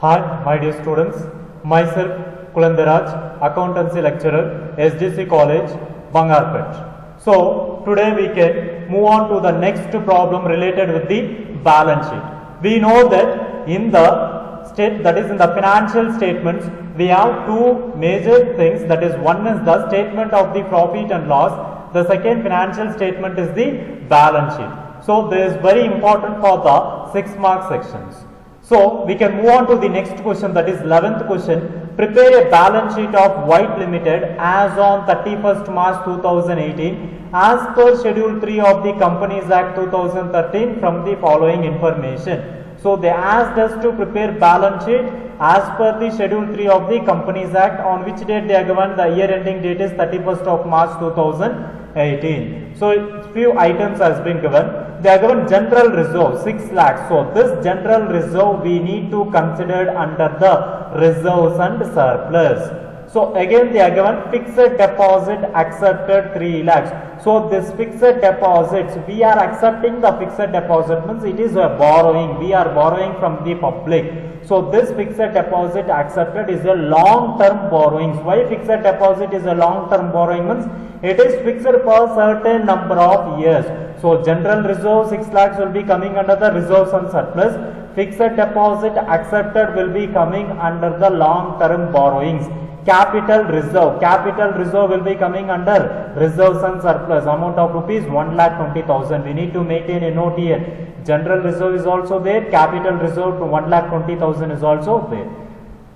Hi, my dear students. Myself, Kulandaraj, accountancy lecturer, SDC College, Bangarpet. So, today we can move on to the next problem related with the balance sheet. We know that in the in the financial statements, we have two major things. That is, one is the statement of the profit and loss. The second financial statement is the balance sheet. So, this is very important for the 6 mark sections. So, we can move on to the next question, that is 11th question. Prepare a balance sheet of White Limited as on 31st March 2018 as per Schedule 3 of the Companies Act 2013 from the following information. So, they asked us to prepare balance sheet as per the Schedule 3 of the Companies Act, on which date they are given. The year ending date is 31st of March 2018. So, few items has been given. They are given general reserve 6 lakhs. So, this general reserve we need to consider under the reserves and surplus. So, again they are given fixed deposit accepted 3 lakhs. So, this fixed deposits, we are accepting the fixed deposit, means it is a borrowing, we are borrowing from the public. So, this fixed deposit accepted is a long term borrowings. Why fixed deposit is a long term borrowing? Means it is fixed for certain number of years. So, general reserve 6 lakhs will be coming under the reserves and surplus. Fixed deposit accepted will be coming under the long term borrowings. Capital reserve will be coming under reserves and surplus, amount of rupees 1,20,000. We need to maintain a note here. General reserve is also there, capital reserve to 1,20,000 is also there.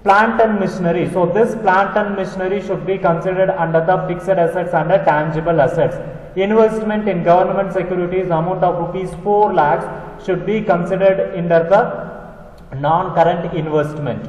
Plant and machinery. So, this plant and machinery should be considered under the fixed assets and tangible assets. Investment in government securities, amount of rupees 4 lakhs should be considered under the non-current investment.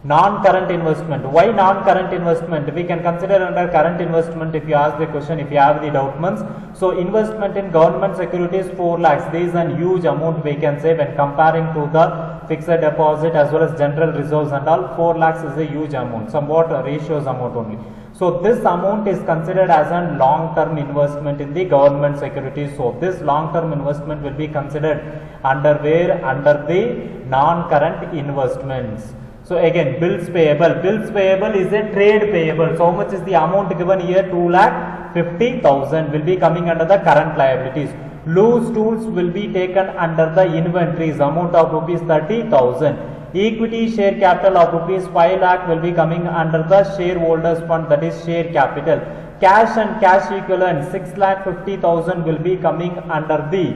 Non-current investment. Why non-current investment? We can consider under current investment if you ask the question, if you have the doubtments. So, investment in government securities 4 lakhs. This is a huge amount we can say when comparing to the fixed deposit as well as general reserves and all. 4 lakhs is a huge amount, somewhat ratios amount only. So, this amount is considered as a long-term investment in the government securities. So, this long-term investment will be considered under where? Under the non-current investments. So, again bills payable. Bills payable is a trade payable. So, how much is the amount given here? 2,50,000 will be coming under the current liabilities. Loose tools will be taken under the inventories, amount of rupees 30,000. Equity share capital of rupees 5 lakh will be coming under the shareholders fund, that is share capital. Cash and cash equivalent 6,50,000 will be coming under the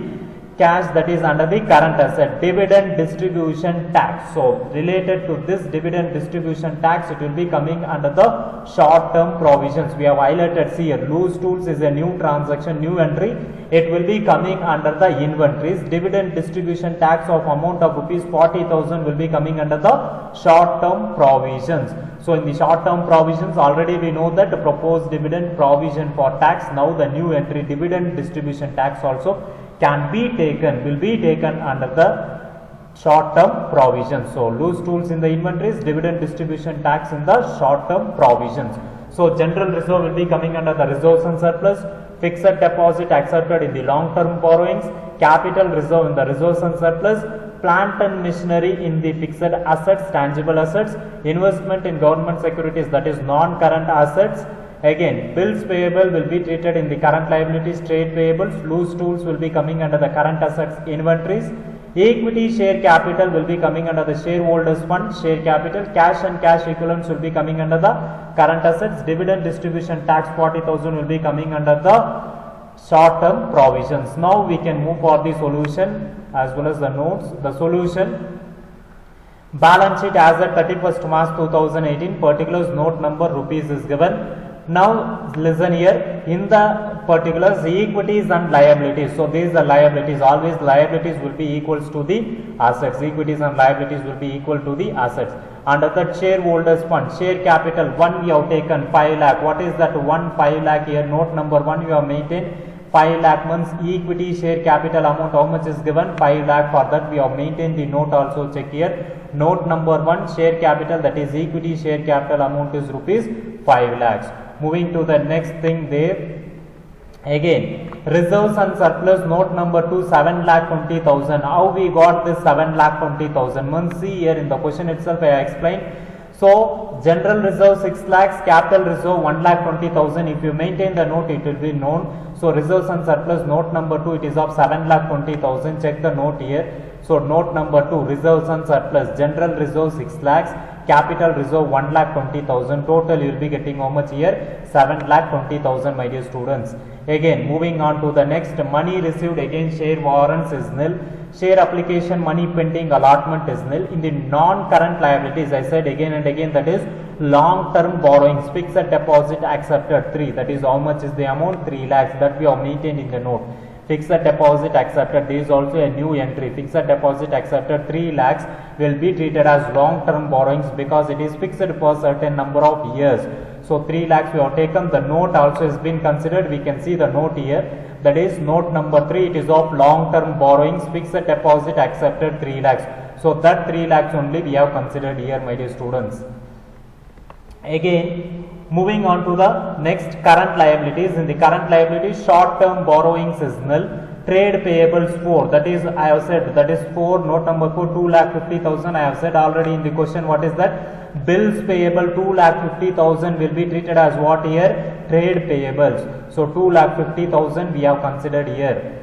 cash, that is under the current asset. Dividend distribution tax. So, related to this dividend distribution tax, it will be coming under the short term provisions. We have highlighted here. Loose tools is a new transaction, new entry. It will be coming under the inventories. Dividend distribution tax of amount of rupees 40,000 will be coming under the short term provisions. So, in the short term provisions, already we know that the proposed dividend provision for tax. Now, the new entry dividend distribution tax also can be taken, will be taken under the short term provisions. So, loose tools in the inventories, dividend distribution tax in the short term provisions. So, general reserve will be coming under the reserves and surplus. Fixed deposit accepted in the long term borrowings. Capital reserve in the reserves and surplus. Plant and machinery in the fixed assets, tangible assets. Investment in government securities, that is non-current assets. Again, bills payable will be treated in the current liabilities, trade payables. Loose tools will be coming under the current assets, inventories. Equity share capital will be coming under the shareholders fund, share capital. Cash and cash equivalents will be coming under the current assets. Dividend distribution tax 40,000 will be coming under the short term provisions. Now, we can move for the solution as well as the notes. The solution: balance sheet as at 31st March 2018, particulars note number rupees is given. Now, listen here, in the particulars, equities and liabilities. So, these are liabilities. Always liabilities will be equals to the assets. Equities and liabilities will be equal to the assets. Under the shareholders fund, share capital 1 we have taken 5 lakh. What is that 5 lakh here? Note number 1 you have maintained 5 lakh months. Equity share capital amount how much is given? 5 lakh. For that we have maintained the note also. Check here. Note number 1, share capital, that is equity share capital amount is rupees 5 lakhs. Moving to the next thing there, Again, reserves and surplus, note number 2, 7,20,000. How we got this 7,20,000? See here in the question itself I explained. So, general reserve 6 lakhs, capital reserve 1,20,000. If you maintain the note, it will be known. So, reserves and surplus, note number 2, it is of 7,20,000. Check the note here. So, note number 2, reserves and surplus, general reserve 6 lakhs, capital reserve 1,20,000. Total you will be getting how much here? 7,20,000, my dear students. Again, moving on to the next, money received, again share warrants is nil, share application money pending allotment is nil. In the non-current liabilities, I said again and again, that is long-term borrowings, fixed deposit accepted 3, that is how much is the amount? 3 lakhs, that we have maintained in the note. Fixed deposit accepted, there is also a new entry, fixed deposit accepted 3 lakhs will be treated as long-term borrowings because it is fixed for a certain number of years. So 3 lakhs we have taken, the note also has been considered, we can see the note here, that is note number 3, it is of long-term borrowings, fixed deposit accepted 3 lakhs. So that 3 lakhs only we have considered here, my dear students. Again, moving on to the next current liabilities. In the current liabilities, short-term borrowings is nil, trade payables 4, that is I have said, that is 4, note number 4, 2,50,000. I have said already in the question, what is that? Bills payable 2,50,000 will be treated as what here? Trade payables. So 2,50,000 we have considered here.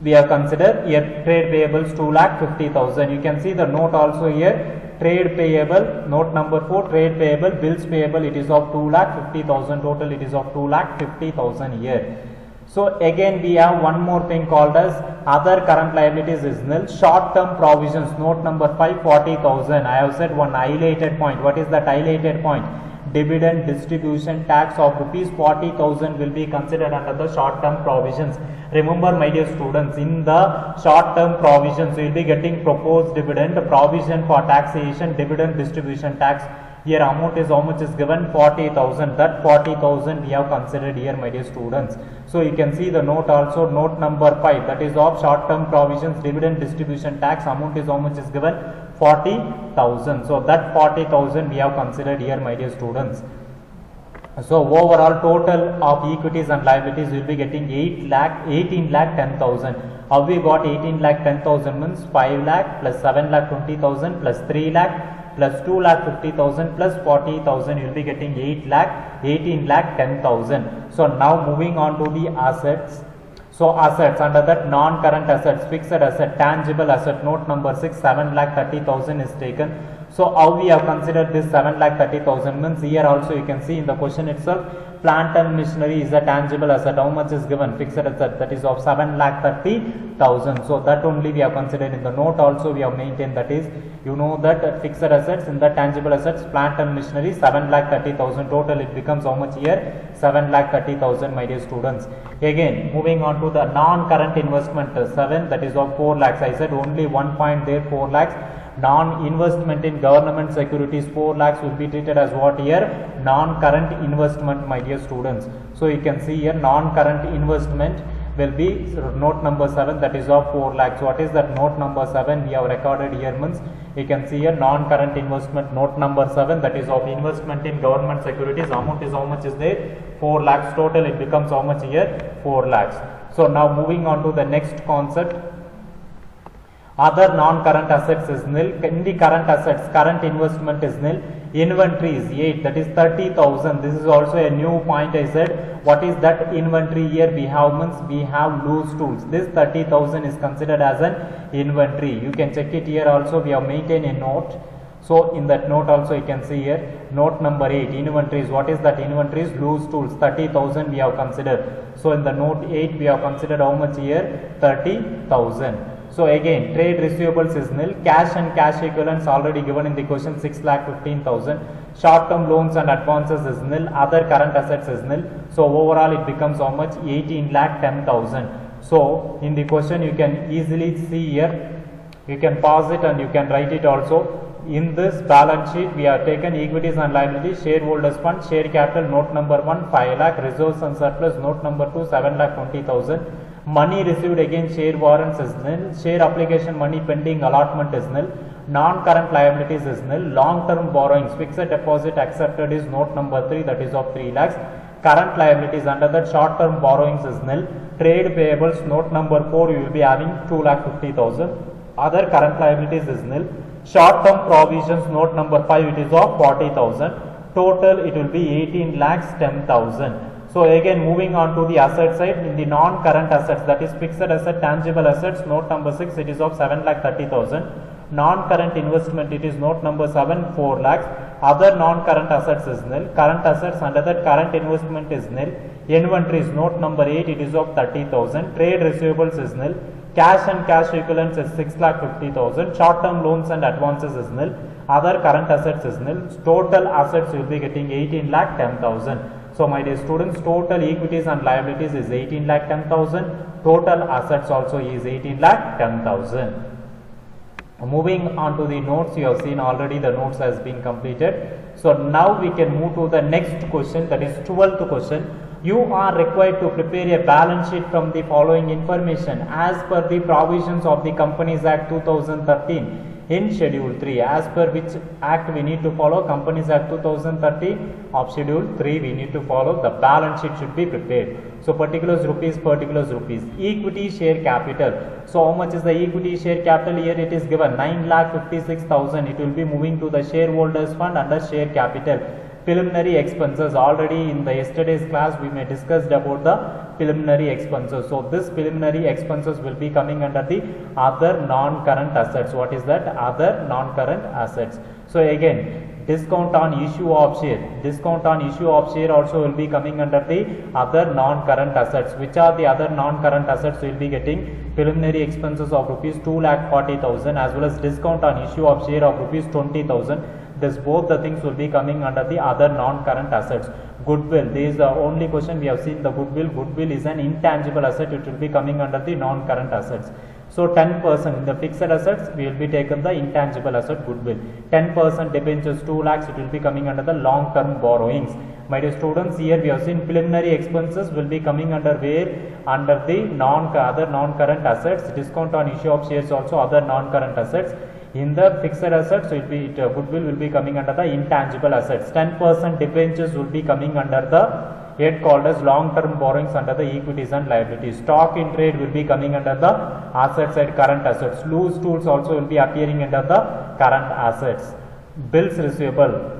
We have considered here trade payables 2,50,000. You can see the note also here. Trade payable, note number 4, trade payable, bills payable, it is of 2,50,000, total it is of 2,50,000 here. So again we have one more thing called as other current liabilities is nil, short term provisions, note number 5, 40,000. I have said one highlighted point. What is that highlighted point? Dividend distribution tax of rupees 40,000 will be considered under the short term provisions. Remember, my dear students, in the short term provisions you will be getting proposed dividend, provision for taxation, dividend distribution tax. Here amount is how much is given? 40,000. That 40,000 we have considered here, my dear students. So you can see the note also, note number 5, that is of short term provisions, dividend distribution tax, amount is how much is given? 40,000. So that 40,000 we have considered here, my dear students. So overall total of equities and liabilities will be getting 18 lakh 10,000. How we got 18 lakh 10,000 means 5 lakh plus 7 lakh 20,000 plus 3 lakh plus 2 lakh 50,000 plus 40,000, you will be getting 18 lakh 10,000. So now moving on to the assets. So assets, under that non-current assets, fixed asset, tangible asset, note number 6, 7 lakh 30,000 is taken. So how we have considered this 7 lakh 30,000 means here also you can see in the question itself, plant and machinery is a tangible asset. How much is given? Fixed asset, that is of 7 lakh 30,000. So that only we have considered in the note also we have maintained, that is you know that fixed assets, in the tangible assets, plant and machinery 7 lakh 30,000. Total it becomes how much here? 7 lakh 30,000, my dear students. Again moving on to the non-current investment 7, that is of 4 lakhs. I said only one point there, 4 lakhs. Non-investment in government securities 4 lakhs will be treated as what here? Non-current investment, my dear students. So you can see here non-current investment will be note number 7, that is of 4 lakhs. What is that note number 7 we have recorded here means you can see here non-current investment note number 7, that is of investment in government securities, amount is how much is there? 4 lakhs. Total it becomes how much here? 4 lakhs. So now moving on to the next concept. Other non-current assets is nil. In the current assets, current investment is nil. Inventory is 8, that is 30,000. This is also a new point I said. What is that inventory here? We have means we have loose tools. This 30,000 is considered as an inventory. You can check it here also. We have maintained a note. So in that note also you can see here note number 8, inventories. What is that? Inventories, loose tools, 30,000 we have considered. So in the note 8 we have considered how much here? 30,000. So again trade receivables is nil, cash and cash equivalents already given in the question 6 lakh 15,000, short term loans and advances is nil, other current assets is nil. So overall it becomes how much? 18 lakh 10,000. So in the question you can easily see here, you can pause it and you can write it also. In this balance sheet we have taken equities and liabilities, shareholders fund, share capital, note number 1 5 lakh, reserves and surplus, note number 2 7 lakh 20,000. Money received, again share warrants is nil, share application money pending allotment is nil, non-current liabilities is nil, long-term borrowings, fixed deposit accepted is note number 3, that is of 3 lakhs, Current liabilities under that short term borrowings is nil. Trade payables note number 4 you will be having 2,50,000. Other current liabilities is nil. Short term provisions note number 5 it is of 40,000. Total it will be 18 lakhs 10,000. So again moving on to the asset side, in the non-current assets, that is fixed asset, tangible assets, note number 6 it is of 7 lakh 30,000. Non-current investment it is note number 7 4 lakhs. Other non-current assets is nil. Current assets under that current investment is nil. Inventories note number 8 it is of 30,000. Trade receivables is nil. Cash and cash equivalents is 6 lakh 50,000. Short term loans and advances is nil. Other current assets is nil. Total assets you will be getting 18 lakh 10,000. So my dear students, total equities and liabilities is 18 lakh 10,000. Total assets also is 18 lakh 10,000. Moving on to the notes, you have seen already the notes has been completed. So now we can move to the next question, that is 12th question. You are required to prepare a balance sheet from the following information as per the provisions of the Companies Act 2013 in Schedule 3. As per which act we need to follow? Companies Act 2013 of Schedule 3 we need to follow. The balance sheet should be prepared. So particulars rupees, particulars rupees. Equity share capital. So how much is the equity share capital? Here it is given 9,56,000. It will be moving to the shareholders fund under share capital. Preliminary expenses, already in the yesterday's class we may discussed about the preliminary expenses. So this preliminary expenses will be coming under the other non-current assets. What is that? Other non-current assets. So again, discount on issue of share. Discount on issue of share also will be coming under the other non-current assets. Which are the other non-current assets? We will be getting preliminary expenses of rupees 2,40,000 as well as discount on issue of share of rupees 20,000. This both the things will be coming under the other non-current assets. Goodwill, this is the only question we have seen. The goodwill. Goodwill is an intangible asset. It will be coming under the non-current assets. So 10% in the fixed assets we will be taken the intangible asset goodwill. 10% debentures 2 lakhs, it will be coming under the long-term borrowings. My dear students, here we have seen preliminary expenses will be coming under where? Under the other non-current assets. Discount on issue of shares also other non-current assets. In the fixed assets, goodwill will be coming under the intangible assets. 10% debentures will be coming under the yet called as long-term borrowings under the equities and liabilities. Stock in trade will be coming under the asset side current assets. Loose tools also will be appearing under the current assets. Bills receivable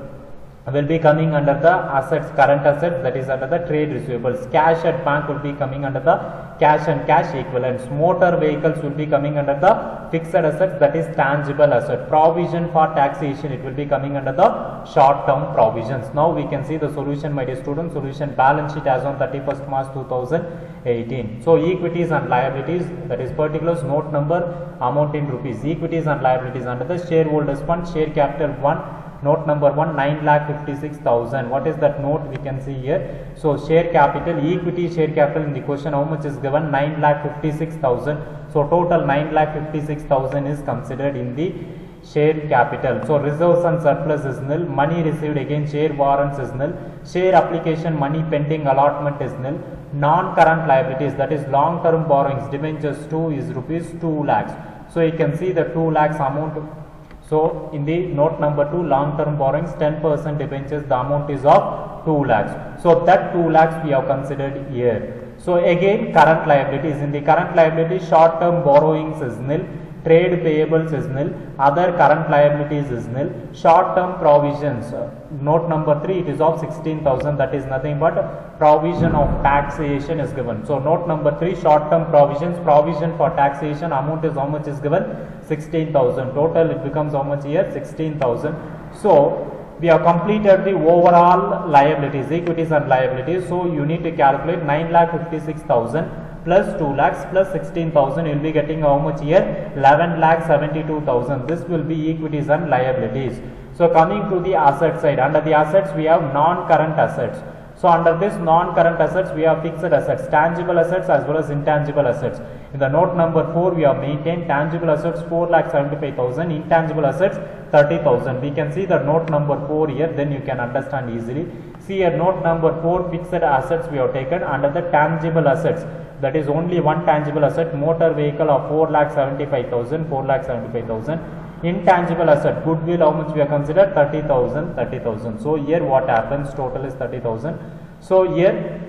will be coming under the assets, current assets, that is under the trade receivables. Cash at bank will be coming under the cash and cash equivalents. Motor vehicles will be coming under the fixed assets, that is tangible asset. Provision for taxation, it will be coming under the short term provisions. Now we can see the solution, my dear students. Solution balance sheet as on 31st March 2018. So equities and liabilities, that is particulars, note number, amount in rupees. Equities and liabilities under the shareholders fund, share capital 1. Note number 1, 9,56,000. What is that note? We can see here. So share capital, equity share capital in the question how much is given? 9,56,000. So total 9,56,000 is considered in the share capital. So reserves and surplus is nil. Money received, again share warrants is nil. Share application money pending allotment is nil. Non-current liabilities, that is long term borrowings, debentures 2 is rupees 2 lakhs. So you can see the 2 lakhs amount. So in the note number 2, long term borrowings 10% debentures, the amount is of 2 lakhs. So that 2 lakhs we have considered here. So again current liabilities, in the current liabilities short term borrowings is nil. Trade payables is nil. Other current liabilities is nil. Short term provisions, note number 3, it is of 16,000, that is nothing but provision of taxation is given. So note number 3, short term provisions, provision for taxation, amount is how much is given? 16,000. Total it becomes how much here? 16,000. So we have completed the overall liabilities, equities and liabilities. So you need to calculate 9,56,000 plus 2 lakhs plus 16,000, you will be getting how much here? 11,72,000. This will be equities and liabilities. So coming to the asset side, under the assets we have non-current assets. So under this non-current assets we have fixed assets, tangible assets as well as intangible assets. In the note number 4 we have maintained tangible assets 4,75,000, intangible assets 30,000. We can see the note number 4 here, then you can understand easily. See here note number 4, fixed assets we have taken under the tangible assets. That is only one tangible asset, motor vehicle of 4,75,000, 4,75,000. Intangible asset, goodwill, how much we have considered? 30,000, 30,000. So here what happens? Total is 30,000. So here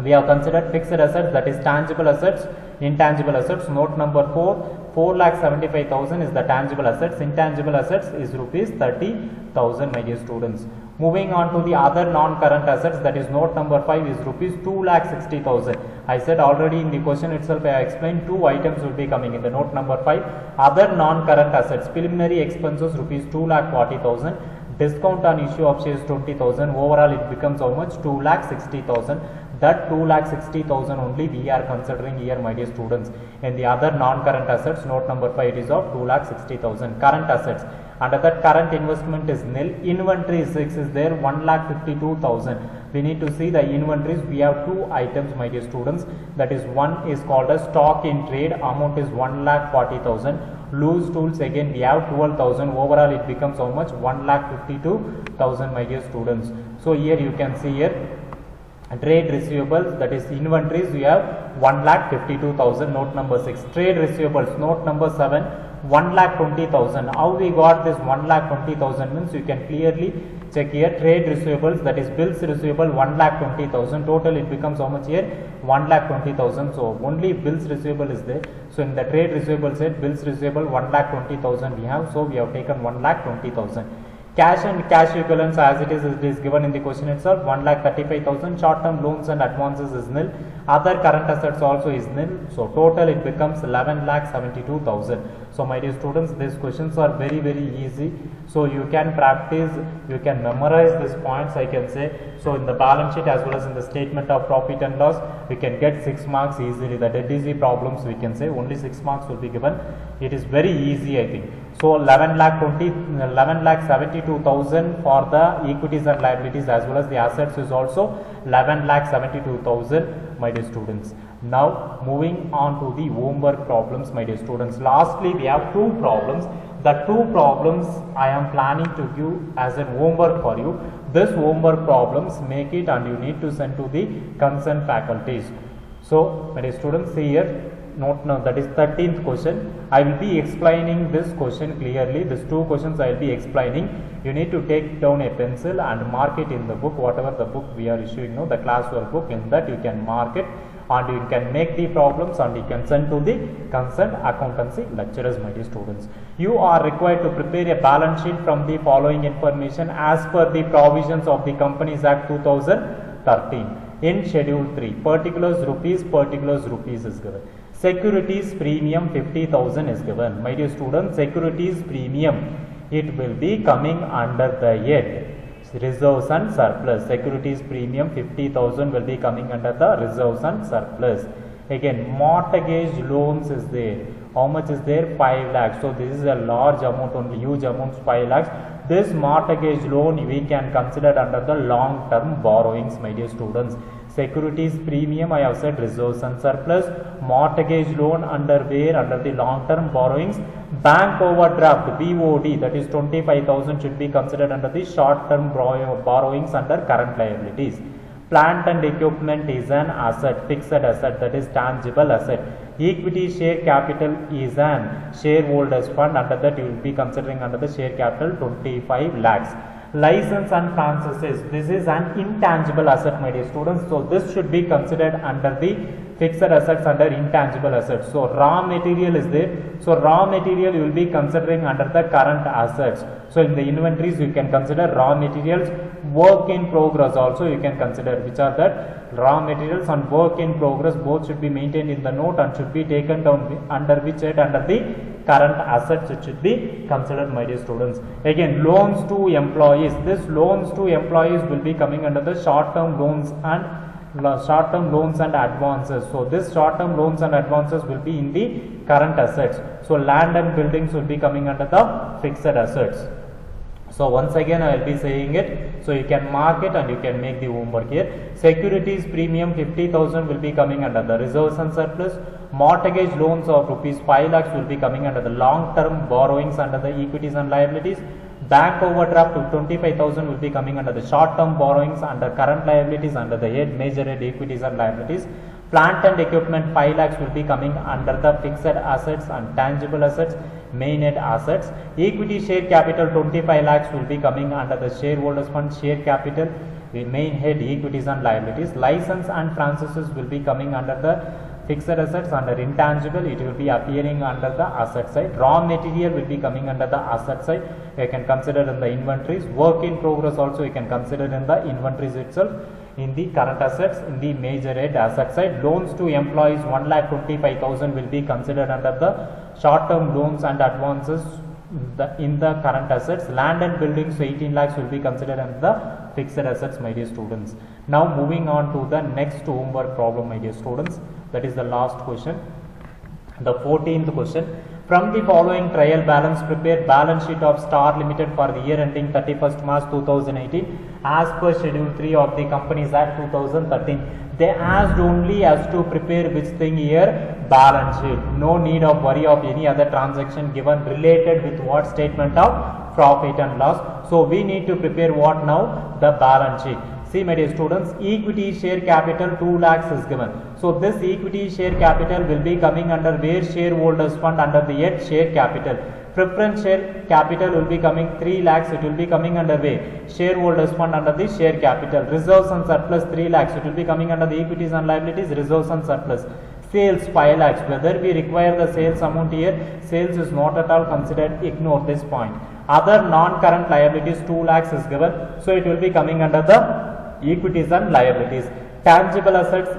we have considered fixed assets, that is tangible assets, intangible assets. Note number 4,75,000 is the tangible assets, intangible assets is rupees 30,000, my dear students. Moving on to the other non-current assets, that is note number 5 is rupees 2,60,000. I said already in the question itself, I explained two items will be coming in the note number 5. Other non-current assets, preliminary expenses rupees 2,40,000. Discount on issue of shares 20,000. Overall it becomes how much? 2,60,000. That 2,60,000 only we are considering here, my dear students. And the other non-current assets, note number 5, it is of 2,60,000. Current assets, under that current investment is nil. Inventory 6 is there, 1,52,000. We need to see the inventories. We have two items, my dear students. That is, one is called as stock in trade, amount is 1,40,000. Loose tools, again we have 12,000. Overall it becomes how much? 1,52,000, my dear students. So here you can see here trade receivables, that is inventories, we have 1,52,000. Note number 6. Trade receivables, note number 7, 1,20,000. How we got this 1,20,000 means you can clearly check here. Trade receivables, that is bills receivable, 1,20,000. Total it becomes how much here? 1,20,000. So only bills receivable is there. So in the trade receivable set, bills receivable 1,20,000 we have. So we have taken 1,20,000. Cash and cash equivalents as it is given in the question itself, 1,35,000. Short term loans and advances is nil. Other current assets also is nil. So total it becomes 11,72,000. So my dear students, these questions are very easy. So you can practice, you can memorize these points, I can say. So in the balance sheet as well as in the statement of profit and loss, we can get 6 marks easily. The dead easy problems we can say only 6 marks will be given. It is very easy, I think. So 11,72,000 for the equities and liabilities as well as the assets is also 11,72,000, my dear students. Now moving on to the homework problems, my dear students. Lastly, we have two problems. The two problems I am planning to give as a homework for you. This homework problems, make it and you need to send to the concerned faculties. So my dear students, see here, note now, that is 13th question. I will be explaining this question clearly. These two questions I will be explaining. You need to take down a pencil and mark it in the book, whatever the book we are issuing now, the classwork book. In that you can mark it and you can make the problems and you can send to the concerned accountancy lecturers, my dear students. You are required to prepare a balance sheet from the following information as per the provisions of the Companies Act 2013. In schedule 3, particulars rupees is given. Securities premium 50,000 is given. My dear students, securities premium, it will be coming under the head reserves and surplus. Securities premium 50,000 will be coming under the reserves and surplus. Again, mortgage loans is there. How much is there? 5 lakhs. So this is a large amount, only huge amounts, 5 lakhs. This mortgage loan we can consider under the long term borrowings, my dear students. Securities premium, I have said reserves and surplus. Mortgage loan under where? Under the long term borrowings. Bank overdraft, BOD, that is 25,000 should be considered under the short term borrowings under current liabilities. Plant and equipment is an asset, fixed asset, that is tangible asset. Equity share capital is an shareholders fund, under that you will be considering under the share capital 25 lakhs. License and franchises, this is an intangible asset, my dear students. So this should be considered under the fixed assets under intangible assets. So raw material is there. So raw material you will be considering under the current assets. So in the inventories you can consider raw materials. Work in progress also you can consider, which are that raw materials and work in progress both should be maintained in the note and should be taken down under which head? Under the current assets it should be considered, my dear students. Again, loans to employees. This loans to employees will be coming under the short term loans and advances. So this short term loans and advances will be in the current assets. So land and buildings will be coming under the fixed assets. So once again I will be saying it, so you can mark it and you can make the homework here. Securities premium 50,000 will be coming under the reserves and surplus. Mortgage loans of rupees 5 lakhs will be coming under the long term borrowings under the equities and liabilities. Bank overdraft to 25,000 will be coming under the short term borrowings under current liabilities under the head major head equities and liabilities. Plant and equipment 5 lakhs will be coming under the fixed assets and tangible assets, main head assets. Equity share capital 25 lakhs will be coming under the shareholders fund share capital. the main head equities and liabilities. License and franchises will be coming under the fixed assets. Under intangible, it will be appearing under the asset side. Raw material will be coming under the asset side. You can consider in the inventories. Work in progress also you can consider in the inventories itself. In the current assets, in the major head asset side, loans to employees 1,25,000 will be considered under the short term loans and advances in the current assets. Land and buildings 18 lakhs will be considered under the fixed assets, my dear students. Now moving on to the next homework problem, my dear students. That is the last question. The 14th question. From the following trial balance, prepare balance sheet of Star Limited for the year ending 31st March 2018 as per Schedule 3 of the Companies Act 2013. They asked only as to prepare which thing here? Balance sheet. No need of worry of any other transaction given related with what statement of profit and loss. So we need to prepare what now? The balance sheet. See, my dear students, equity share capital 2 lakhs is given. So this equity share capital will be coming under where shareholders fund under the head share capital. Preference share capital will be coming 3 lakhs. It will be coming under where shareholders fund under the share capital. Reserves and surplus 3 lakhs. It will be coming under the equities and liabilities, reserves and surplus. Sales 5 lakhs. Whether we require the sales amount here, sales is not at all considered. Ignore this point. Other non-current liabilities 2 lakhs is given. So it will be coming under the equities and liabilities. Tangible assets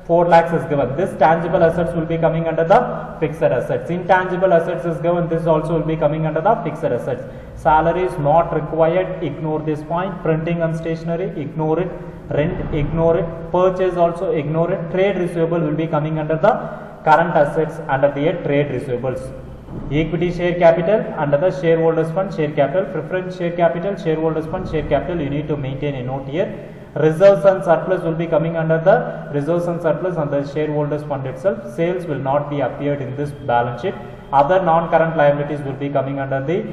4 lakhs is given. This tangible assets will be coming under the fixed assets. Intangible assets is given. This also will be coming under the fixed assets. Salary is not required. Ignore this point. Printing and stationery, ignore it. Rent, ignore it. Purchase also ignore it. Trade receivable will be coming under the current assets under the trade receivables. Equity share capital under the shareholders fund share capital. Preference share capital, shareholders fund share capital. You need to maintain a note here. Reserves and surplus will be coming under the reserves and surplus on the shareholders fund itself. Sales will not be appeared in this balance sheet. Other non-current liabilities will be coming under the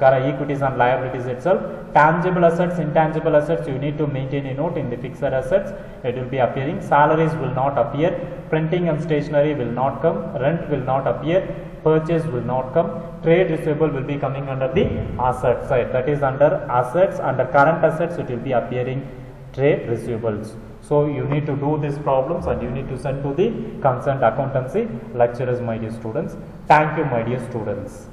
equities and liabilities itself. Tangible assets, intangible assets, you need to maintain a note in the fixed assets. It will be appearing. Salaries will not appear. Printing and stationery will not come. Rent will not appear. Purchase will not come. Trade receivable will be coming under the asset side. That is under assets. Under current assets, it will be appearing trade receivables. So you need to do these problems and you need to send to the concerned accountancy lecturers, my dear students. Thank you, my dear students.